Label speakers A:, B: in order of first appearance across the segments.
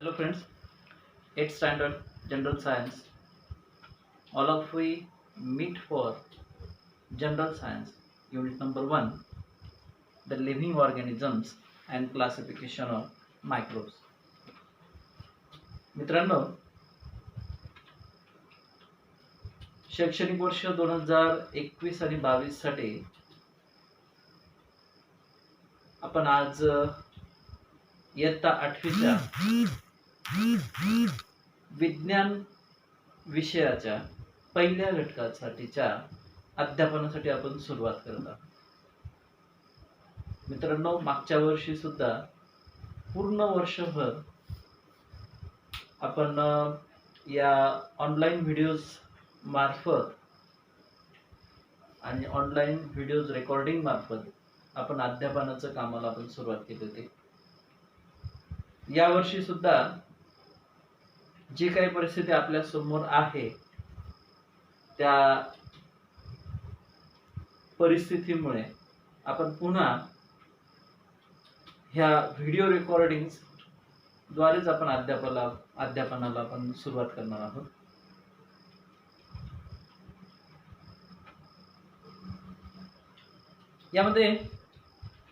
A: Hello friends, 8th standard general science. All of we meet for general science unit number 1, the living organisms and classification of microbes. मित्रांनो, शैक्षणिक वर्ष 2021 आणि 22 साठी आपण आज इयत्ता 8वीच्या विज्ञान विषयाच्या पहिल्या घटकासाठीच्या अध्यापनासाठी आपण सुरुवात करत आहोत. मित्रांनो, मागच्या वर्षी सुद्धा पूर्ण वर्षभर आपण या ऑनलाईन व्हिडिओज मार्फत आणि ऑनलाईन व्हिडिओज रेकॉर्डिंग मार्फत आपण अध्यापनाचं कामाला आपण सुरुवात केली होती. या वर्षी सुद्धा जी काही परिस्थिती आपल्या समोर आहे त्या परिस्थितीमुळे आपण पुन्हा ह्या व्हिडिओ रेकॉर्डिंग्स द्वारेच आपण अध्यापनाला आपण सुरुवात करणार आहोत. यामध्ये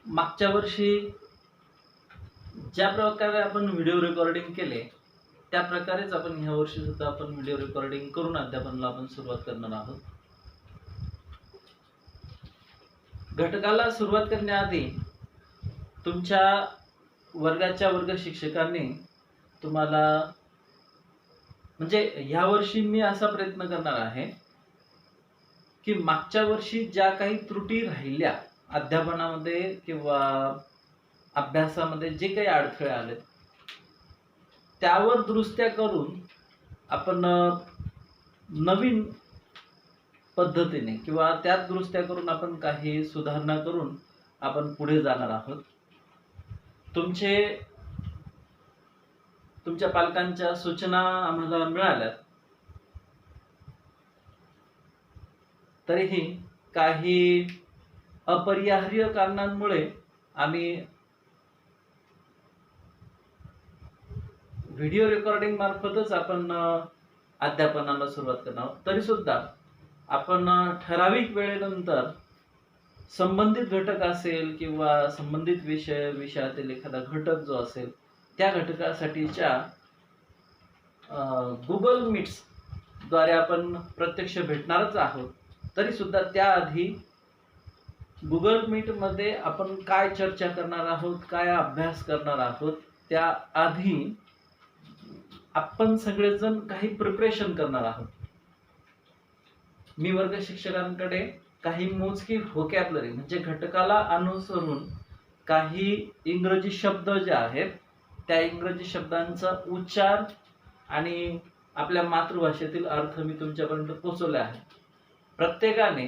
A: मागच्या वर्षी ज्या प्रकारे आपण व्हिडिओ रेकॉर्डिंग केले त्या प्रकारेच आपण ह्या वर्षी सुद्धा आपण व्हिडिओ रेकॉर्डिंग करून अध्यापनाला आपण सुरुवात करणार आहोत. घटकाला सुरुवात करण्याआधी तुमच्या वर्गाच्या वर्ग शिक्षकांनी तुम्हाला म्हणजे ह्या वर्षी मी असा प्रयत्न करणार आहे की मागच्या वर्षी ज्या काही त्रुटी राहिल्या अध्यापनामध्ये किंवा अभ्यासामध्ये जे काही अडथळे आले त्यावर दुरुस्त्या करून आपण नवीन पद्धतीने किंवा त्यात दुरुस्त्या करून आपण काही सुधारणा करून आपण पुढे जाणार आहोत. तुमच्या पालकांच्या सूचना आम्हाला मिळाल्या, तरीही काही अपरिहार्य कारणांमुळे आम्ही व्हिडिओ रेकॉर्डिंग मार्फतच आपण अध्यापनाला सुरुवात करणार आहोत. तरी सुद्धा आपण ठराविक वेळेनंतर संबंधित घटक असेल किंवा संबंधित विषयातील एखादा घटक जो असेल त्या घटकासाठीच्या गुगल मीट्स द्वारे आपण प्रत्यक्ष भेटणारच आहोत. तरी सुद्धा त्याआधी गुगल मीट मध्ये आपण काय चर्चा करणार आहोत, काय अभ्यास करणार आहोत, त्याआधी आपण सगळेजण काही प्रिपरेशन करणार आहोत. मी वर्ग शिक्षकांकडे काही मोजकी व्होकॅब्युलरी म्हणजे घटकाला अनुसरून काही इंग्रजी शब्द जे आहेत त्या इंग्रजी शब्दांचा उच्चार आणि आपल्या मातृभाषेतील अर्थ मी तुमच्यापर्यंत पोहोचवले आहे. प्रत्येकाने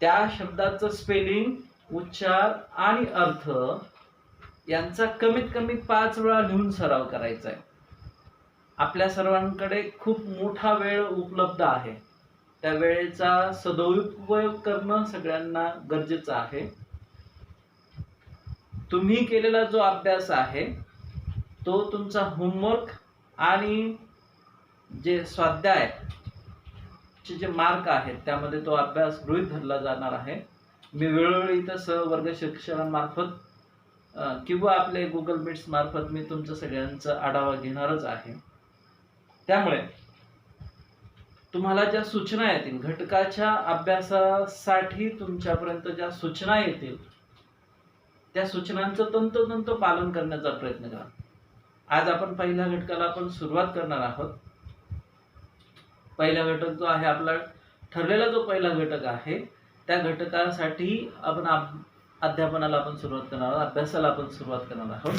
A: त्या शब्दाचं स्पेलिंग, उच्चार आणि अर्थ यांचा कमीत कमी 5 वेळा लिहून सराव करायचा आहे. आपल्या सर्वांकडे खूप मोठा वेळ उपलब्ध आहे. त्या वेळेचा सदुपयोग करणं सगळ्यांना गरजेचं आहे. तुम्ही केलेला जो अभ्यास आहे तो तुमचा होमवर्क आणि जे स्वाध्यायचे जे मार्क आहेत त्यामध्ये तो अभ्यास गृहीत धरला जाणार आहे. मी वेळोवेळी इथं वर्ग शिक्षकांमार्फत किंवा आपले गुगल मीट्स मार्फत मी तुमचं सगळ्यांचा आढावा घेणारच आहे. त्यामुळे तुम्हाला ज्या सूचना येतील घटकाच्या अभ्यासासाठी तुमच्यापर्यंत ज्या सूचना येतील त्या सूचनांचं तंतोतंत पालन करण्याचा प्रयत्न करा. आज आपण पहिल्या घटकाला आपण सुरुवात करणार आहोत. पहिला घटक जो आहे आपला ठरलेला जो पहिला घटक आहे त्या घटकासाठी आपण अध्यापनाला आपण सुरुवात करणार आहोत, अभ्यासाला आपण सुरुवात करणार आहोत.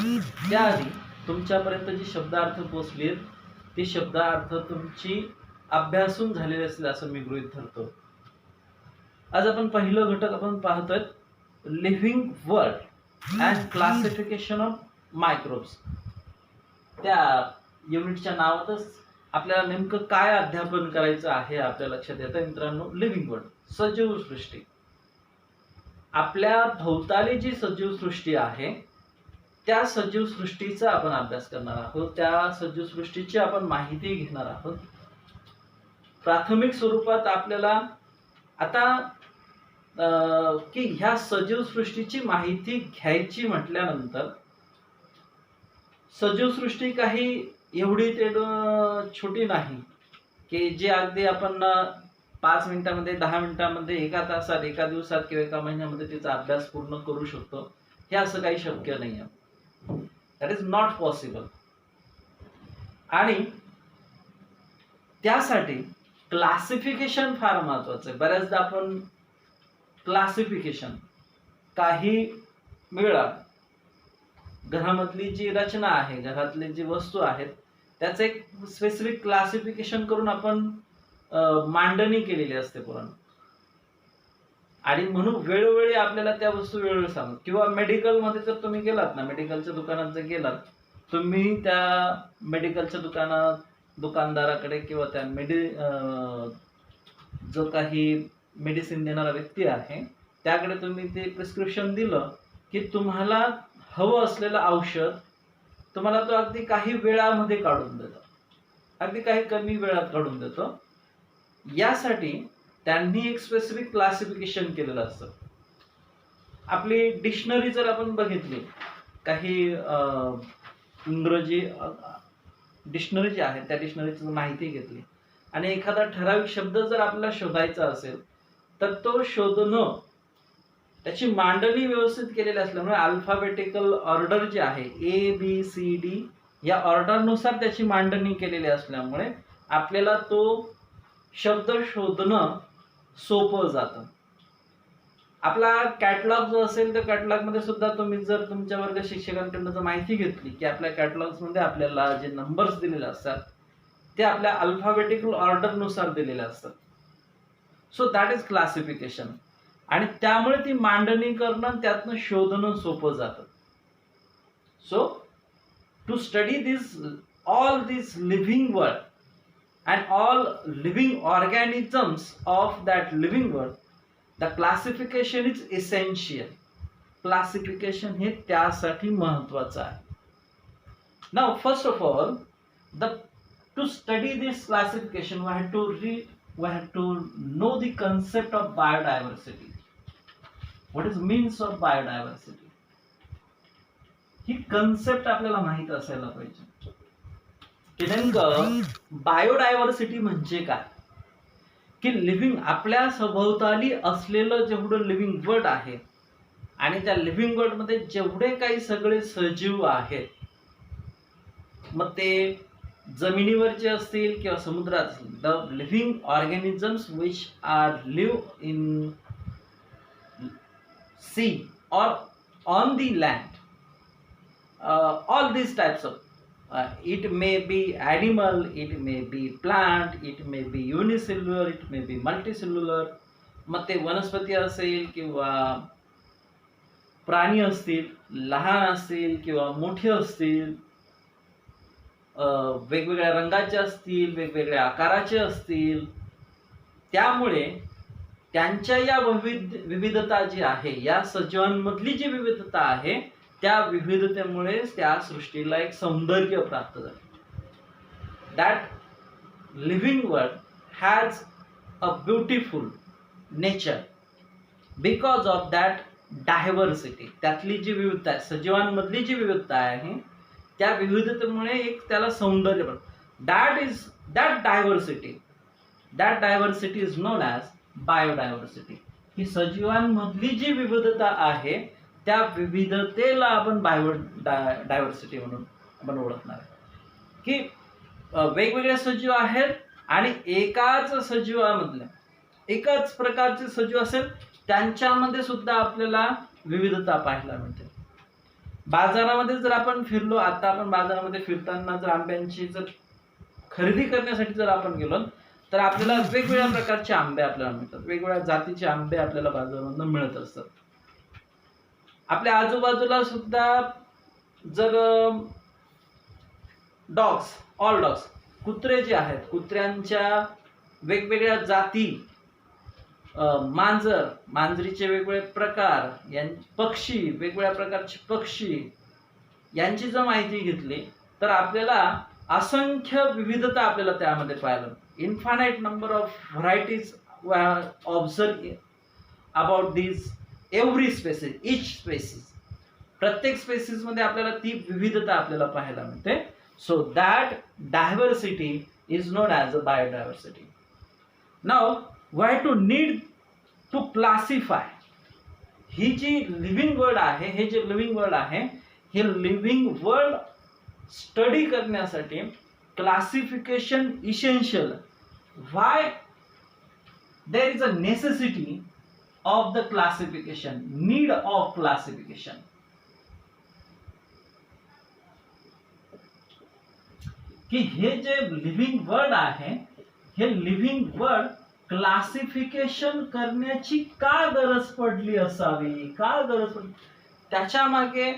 A: त्याआधी तुमच्यापर्यंत जी शब्दार्थ पोहोचली ती शब्दार्थ तुमची अभ्यासून झालेली असेल असं मी गृहीत धरतो. आज आपण पहिलं घटक आपण पाहतोय living world and classification of microbes. त्या युनिटच्या नावातच आपल्याला नेमकं काय अध्यापन करायचं आहे आपल्या लक्षात येतं. मित्रांनो, लिव्हिंग वर्ल्ड, सजीव सृष्टी. आपल्या भोवताली जी सजीव सृष्टी आहे त्या सजीव सृष्टीचा आपण अभ्यास करणार आहोत, त्या सजीव सृष्टीची आपण माहिती घेणार आहोत. प्राथमिक स्वरूपात आपल्याला आता की ह्या सजीव सृष्टीची माहिती घ्यायची म्हटल्यानंतर सजीव सृष्टी काही एवढी छोटी नाही की जे अगदी आपण 5 मिनिटांमध्ये, 10 मिनिटांमध्ये, एका तासात, एका दिवसात किंवा एका महिन्यामध्ये तिचा अभ्यास पूर्ण करू शकतो. हे असं काही शक्य नाही आहे. That is not possible. आणि त्यासाठी क्लासिफिकेशन फार महत्वाचं आहे. बऱ्याचदा आपण क्लासिफिकेशन, काही वेळा घरामधली जी रचना आहे, घरातली जी वस्तू आहेत, त्याचं एक स्पेसिफिक क्लासिफिकेशन करून आपण मांडणी केलेली असते पुराण. आणि म्हणून वेळोवेळी आपल्याला त्या वस्तू वेळोवेळी सांगू. किंवा मेडिकलमध्ये जर तुम्ही गेलात ना, मेडिकलच्या दुकानात जर गेलात, तुम्ही त्या मेडिकलच्या दुकानदाराकडे किंवा त्या जो काही मेडिसिन देणारा व्यक्ती आहे त्याकडे तुम्ही ते प्रिस्क्रिप्शन दिलं की तुम्हाला हवं असलेलं औषध तुम्हाला तो अगदी काही वेळामध्ये काढून देतो, अगदी काही कमी वेळात काढून देतो. यासाठी त्यांनी एक स्पेसिफिक क्लासिफिकेशन केलेलं असतं. आपली डिक्शनरी जर आपण बघितली, काही इंग्रजी डिक्शनरी जी आहे त्या डिक्शनरीची माहिती घेतली आणि एखादा ठराविक शब्द जर आपल्याला शोधायचा असेल तर तो शोधणं, त्याची मांडणी व्यवस्थित केलेली असल्यामुळे अल्फाबेटिकल ऑर्डर जी आहे ABCD या ऑर्डरनुसार त्याची मांडणी केलेली असल्यामुळे आपल्याला तो शब्द शोधणं सोपं जातं. आपला कॅटलॉग जो असेल त्या कॅटलॉगमध्ये सुद्धा तुम्ही जर तुमच्या वर्ग शिक्षकांकडून जर माहिती घेतली की आपल्या कॅटलॉग्समध्ये आपल्याला जे नंबर्स दिलेले असतात ते आपल्या अल्फाबेटिकल ऑर्डरनुसार दिलेले असतात. So that is classification. आणि त्यामुळे ती मांडणी करणं, त्यातनं शोधणं सोपं जातं. So to study all this living world and all living organisms of that living world, the classification is essential. Classification हे त्यासाठी महत्वाचं आहे. Now first of all, to study this classification we have to know the concept of biodiversity. What is means of biodiversity? He concept आपल्याला माहित असायला पाहिजे की नेमकं बायोडायव्हर्सिटी म्हणजे काय. की लिव्हिंग, आपल्या सभोवताली असलेलं जेवढं लिव्हिंग वर्ल्ड आहे आणि त्या लिव्हिंग वर्ल्ड मध्ये जेवढे काही सगळे सजीव आहेत, मग ते जमिनीवरचे असतील किंवा समुद्रात असतील, the living organisms which are live in sea or on the land, all these types of it may be animal, it may be plant, it may be unicellular, it may be multicellular. मग ते वनस्पती असेल किंवा प्राणी असतील, लहान असतील किंवा मोठे असतील, वेगवेगळ्या रंगाचे असतील, वेगवेगळ्या आकाराचे असतील. त्यामुळे त्यांच्या या विविधता जी आहे, या सजीवांमधली जी विविधता आहे, त्या विविधतेमुळे त्या सृष्टीला एक सौंदर्य प्राप्त झालं. That living world has a beautiful nature because of that diversity. त्यातली जी विविधता आहे, सजीवांमधली जी विविधता आहे, त्या विविधतेमुळे एक त्याला सौंदर्य प्राप्त. That diversity is known as biodiversity. ही सजीवांमधली जी विविधता आहे त्या विविधतेला आपण डायव्हर्सिटी म्हणून आपण ओळखणार आहे. की वेगवेगळे सजीव आहेत आणि एकाच सजीवामधल्या, एकाच प्रकारचे सजीव असेल त्यांच्यामध्ये सुद्धा आपल्याला विविधता पाहायला मिळते. बाजारामध्ये जर आपण फिरलो, आता आपण बाजारामध्ये फिरताना जर आंब्यांची जर खरेदी करण्यासाठी जर आपण गेलो तर आपल्याला वेगवेगळ्या प्रकारचे आंबे आपल्याला मिळतात, वेगवेगळ्या जातीचे आंबे आपल्याला बाजारामधून मिळत असतात. आपल्या आजूबाजूला सुद्धा जर ऑल डॉग्स, कुत्रे जे आहेत, कुत्र्यांच्या वेगवेगळ्या जाती, मांजरीचे वेगवेगळे प्रकार, पक्षी, वेगवेगळ्या प्रकारचे पक्षी, यांची जर माहिती घेतली तर आपल्याला असंख्य विविधता आपल्याला त्यामध्ये पाहायला, infinite number of varieties observe about this every species, each species, प्रत्येक स्पेसिस मध्ये आपल्याला ती विविधता आपल्याला पाहायला मिळते. So that diversity is known as a biodiversity. Now why to need to classify, ही जी लिव्हिंग वर्ल्ड आहे, हे जे लिव्हिंग वर्ल्ड आहे, हे लिव्हिंग वर्ल्ड स्टडी करण्यासाठी classification essential. Why there is a necessity of the classification, need of classification. की हे जे लिव्हिंग वर्ल्ड आहे, हे लिव्हिंग वर्ल्ड क्लासिफिकेशन करण्याची का गरज पडली असावी, का गरज पडली, त्याच्या मागे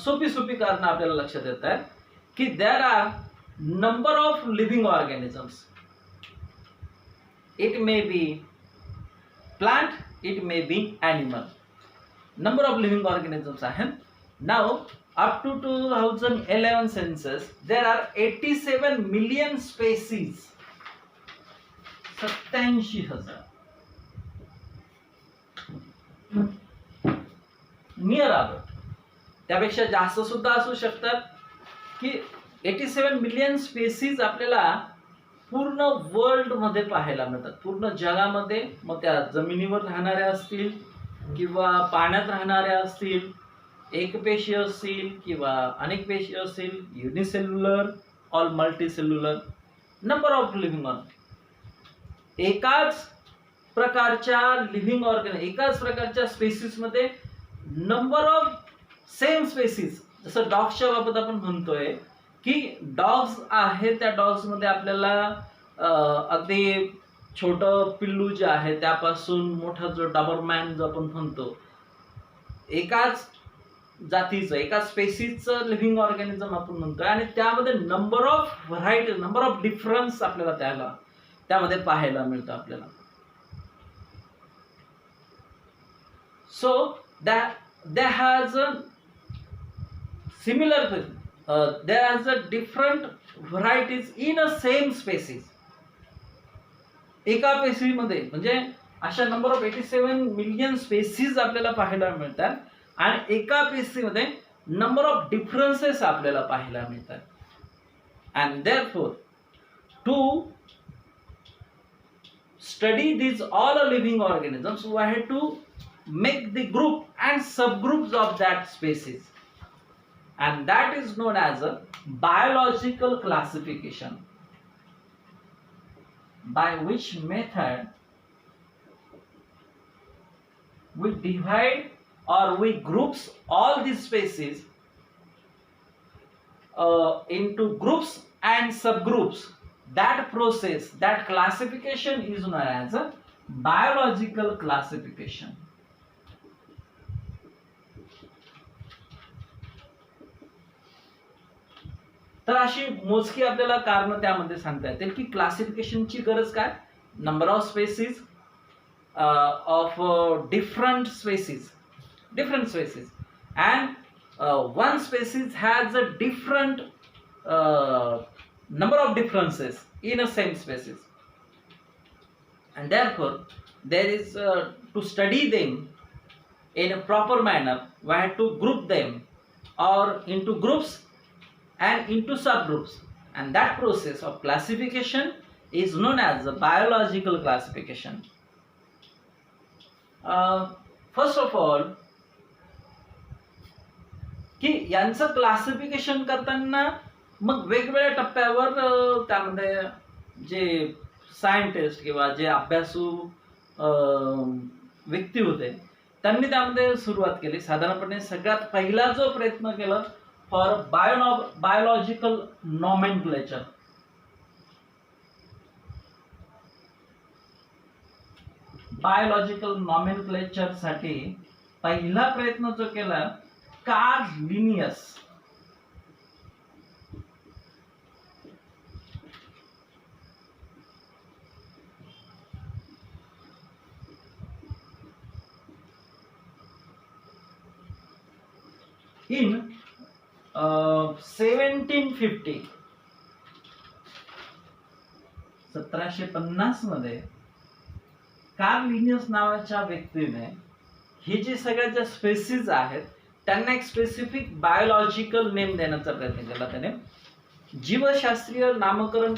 A: सोपी सोपी कारण आपल्याला लक्षात येत आहेत. की there are number of living organisms. It may be plant, it may be animal. Number of living organisms आहेत. नाव up to 2011 census there are 87 million species. 87,000 near about, त्यापेक्षा जास्त सुद्धा असू शकतात. की 87 मिलियन स्पेसीज आपल्याला पूर्ण वर्ल्ड मध्ये पाहायला मिळतात, पूर्ण जगामध्ये. मग त्या जमिनीवर राहणाऱ्या असतील किंवा पाण्यात राहणाऱ्या असतील, एकपेशीय असतील किंवा अनेक पेशी असतील, unicellular or multicellular. Number of living organism, एकाच प्रकारच्या लिव्हिंग ऑर्गॅनिझम, एकाच प्रकारच्या स्पेसिस मध्ये नंबर ऑफ सेम स्पेसिस. जसं डॉग्सच्या बाबत आपण म्हणतोय की डॉग्स आहे, त्या डॉग्स मध्ये आपल्याला अगदी छोटं पिल्लू जे आहे त्यापासून मोठा जो डॉबरमॅन जो आपण म्हणतो, एकाच जातीचं, एका स्पेसिसचं लिव्हिंग ऑर्गॅनिझम आपण म्हणतोय. आणि त्यामध्ये number of variety, number of difference आपल्याला त्यामध्ये पाहायला मिळतं आपल्याला. So there has a similar there has a different varieties in a same species. एका पेशीमध्ये म्हणजे अशा नंबर ऑफ 87 मिलियन स्पेसीज आपल्याला पाहायला मिळतात आणि एका पेशीमध्ये नंबर ऑफ डिफरन्सेस आपल्याला पाहायला मिळतात. And therefore to study these all living organisms, we have to make the group and subgroups of that species, and that is known as a biological classification, by which method we divide or we groups all these species into groups and subgroups. That process, that classification is known as a biological classification. तर अशी मोजकी आपल्याला कारण त्यामध्ये सांगता येतील की क्लासिफिकेशनची गरज काय. Number of species of different species and one species has a different number of differences in a same species, and therefore there is to study them in a proper manner, we have to group them or into groups and into subgroups, and that process of classification is known as the biological classification. First of all, की यांचं classification करताना मग वेगवेगळ्या टप्प्यावर त्यामध्ये जे scientist किंवा जे अभ्यासू व्यक्ती होते त्यांनी त्यामध्ये सुरुवात केली. साधारणपणे सगळ्यात पहिला जो प्रयत्न केला for biological nomenclature. Biological nomenclature साठी पहिला प्रयत्न जो केला कार्ल लिनियस. In 1750 1750 मध्ये कार्ल लिनियस नावाच्या व्यक्तीने ही जी सगळ्या ज्या स्पेसीज आहेत त्यांना एक स्पेसिफिक बायोलॉजिकल नेम देण्याचा प्रयत्न केला. त्याने जीवशास्त्रीय नामकरण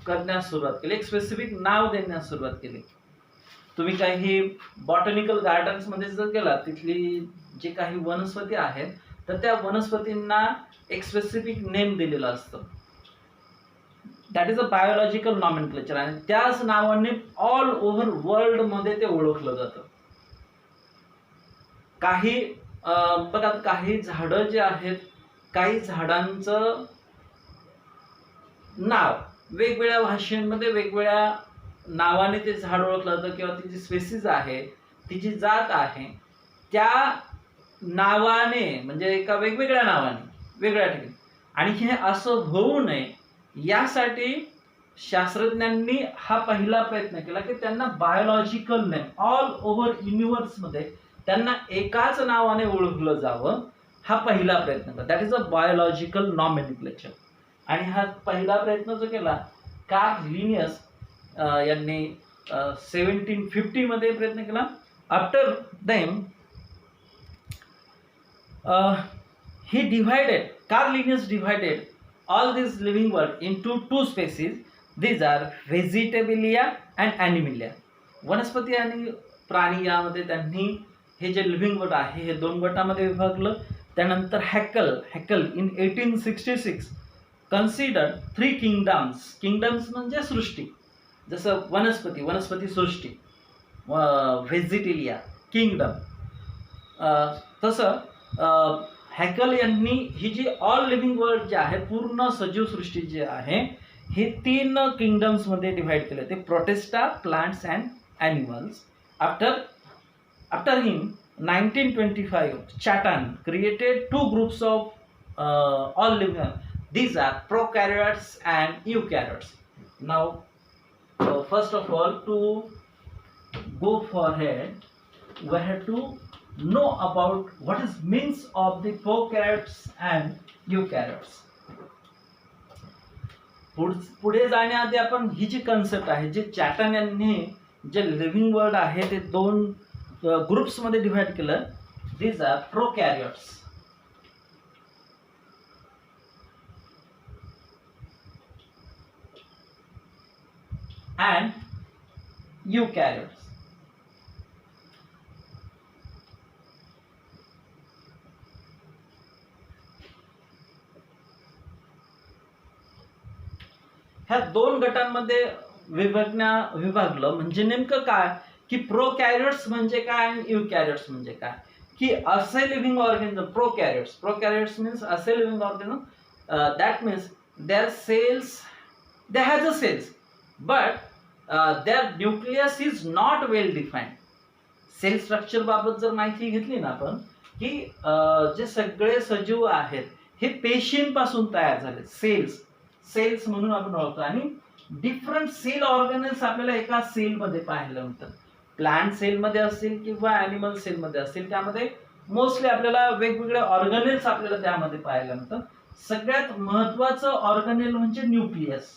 A: करण्यास सुरुवात केली, एक स्पेसिफिक नाव देण्यास सुरुवात केली. तुम्ही काही बॉटनिकल गार्डन्स मध्ये जर गेला, तिथली जे काही वनस्पती आहेत तर त्या वनस्पतींना एक स्पेसिफिक नेम दिलेलं असतं. That is a biological nomenclature, आणि त्याच नावाने ऑल ओव्हर वर्ल्ड मध्ये ते ओळखलं जातं. काही बघा, काही झाडं जे आहेत, काही झाडांचं नाव वेगवेगळ्या भाषेमध्ये वेगवेगळ्या नावाने ते झाड ओळखलं जातं, किंवा ती जी स्पेसीज आहे, ती जी जात आहे, त्या नावाने म्हणजे एका वेगवेगळ्या नावाने वेगळ्या ठिकाणी. आणि हे असं होऊ नये यासाठी शास्त्रज्ञांनी हा पहिला प्रयत्न केला की त्यांना biological name all over universe मध्ये त्यांना एकाच नावाने ओळखलं जावं, हा पहिला प्रयत्न केला. That is a biological nomenclature. आणि हा पहिला प्रयत्न जो केला कार्ल लिनियस यांनी 1750 मध्ये प्रयत्न केला. After them Carl Linnaeus divided all these living world into two species. These are Vegetabilia and Animalia. वनस्पती आणि प्राणी यामध्ये त्यांनी हे जे लिव्हिंग वर्ल्ड आहे हे दोन गटामध्ये विभागलं. त्यानंतर हॅकल इन 1866 कन्सिडर्ड 3 किंगडम्स म्हणजे सृष्टी, जसं वनस्पती सृष्टी, व्हेजिटेलिया किंगडम, तसं हॅकल यांनी ही जी ऑल लिव्हिंग वर्ल्ड जे आहे, पूर्ण सजीव सृष्टी जी आहे, हे 3 किंगडम्स मध्ये डिव्हाइड केले. ते protista, plants and animals. After him 1925 Chatham created 2 groups of all living. These are prokaryotes and eukaryotes. Now first of all, to go forward, we have to know about what is means of the prokaryotes and eukaryotes. पुढे जाण्याआधी आपण ही जी concept आहे, जे चॅटन यांनी जे living world आहे ते 2 groups मध्ये डिव्हाइड केलं. These are prokaryotes and eukaryotes. ह्या 2 गटांमध्ये विभागलं म्हणजे नेमकं काय की प्रोकॅरियोट्स म्हणजे काय आणि युकॅरियोट्स म्हणजे काय. की असे लिव्हिंग ऑर्गॅनिझम प्रोकॅरियोट्स मीन्स असे living organism that means their cells, they has a cells but their nucleus is not well defined. Cell structure बाबत जर माहिती घेतली ना आपण, की जे सगळे सजीव आहेत हे पेशींपासून तयार झाले, सेल्स म्हणून आपण ओळखतो. आणि डिफरंट सेल ऑर्गॅनिल्स आपल्याला एका सेलमध्ये पाहायला मिळतात. प्लांट सेलमध्ये असतील किंवा ॲनिमल सेलमध्ये असतील, त्यामध्ये मोस्टली आपल्याला वेगवेगळे ऑर्गॅनिल्स आपल्याला त्यामध्ये पाहायला मिळतात. सगळ्यात महत्वाचं ऑर्गॅनिल म्हणजे न्यूक्लियस.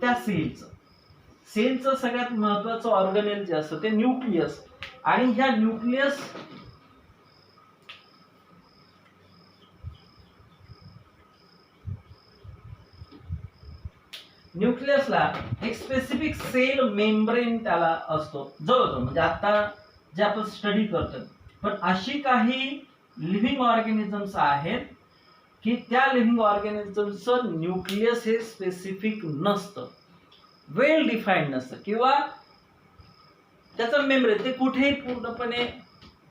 A: त्या सेलचं सगळ्यात महत्वाचं ऑर्गॅनिल जे असतं ते न्यूक्लियस. आणि ह्या न्यूक्लियसला एक स्पेसिफिक सेल मेम्ब्रेन त्याला असतो जवळजवळ, म्हणजे आता जे आपण स्टडी करतो. पण अशी काही लिव्हिंग ऑर्गॅनिझम्स आहेत की त्या लिव्हिंग ऑर्गॅनिझमचं न्यूक्लियस हे स्पेसिफिक नसतं, वेल डिफाईन्ड नसतं, किंवा त्याचं मेम्ब्रेन ते कुठेही पूर्णपणे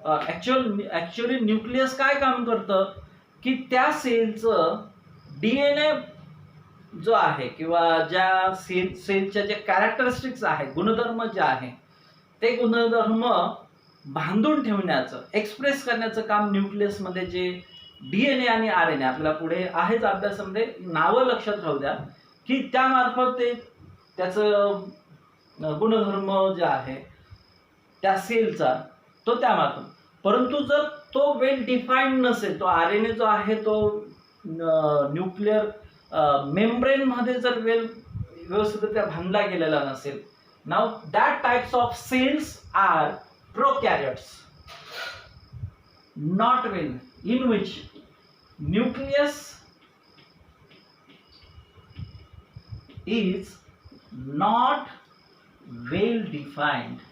A: ऍक्च्युअली न्यूक्लियस काय काम करतं की त्या सेलचं DNA जो आहे किंवा ज्या सेलच्या जे कॅरेक्टरिस्टिक्स आहेत, गुणधर्म जे आहे, ते गुणधर्म बांधून ठेवण्याचं, एक्सप्रेस करण्याचं काम न्यूक्लियस मध्ये जे DNA आणि RNA आपल्याला पुढे आहेच अभ्यासामध्ये, नावं लक्षात राहू द्या की त्यामार्फत ते त्याचं गुणधर्म जे आहे त्या सेलचा तो त्यामार्फत. परंतु जर तो वेल डिफाईन्ड नसेल, तो RNA जो आहे तो न्यूक्लिअर मेम्ब्रेन मध्ये जर व्यवस्थितरित्या बांधला गेलेला नसेल, now that types of cells are prokaryotes, not well, in which nucleus is not well defined.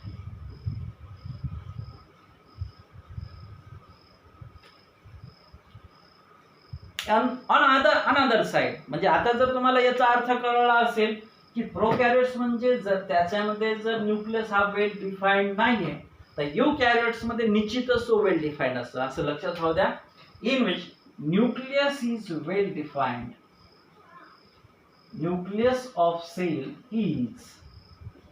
A: And on another side, म्हणजे आता जर तुम्हाला याचा अर्थ कळला असेल की प्रोकॅरियोट्स म्हणजे जर त्याच्यामध्ये जर न्यूक्लियस हा वेल डिफाईन्ड नाहीये, तर युकॅरियोट्स मध्ये निश्चितच तो वेल डिफाईन्ड असतो, असं लक्षात राहू द्या. In which nucleus is well defined, nucleus of cell is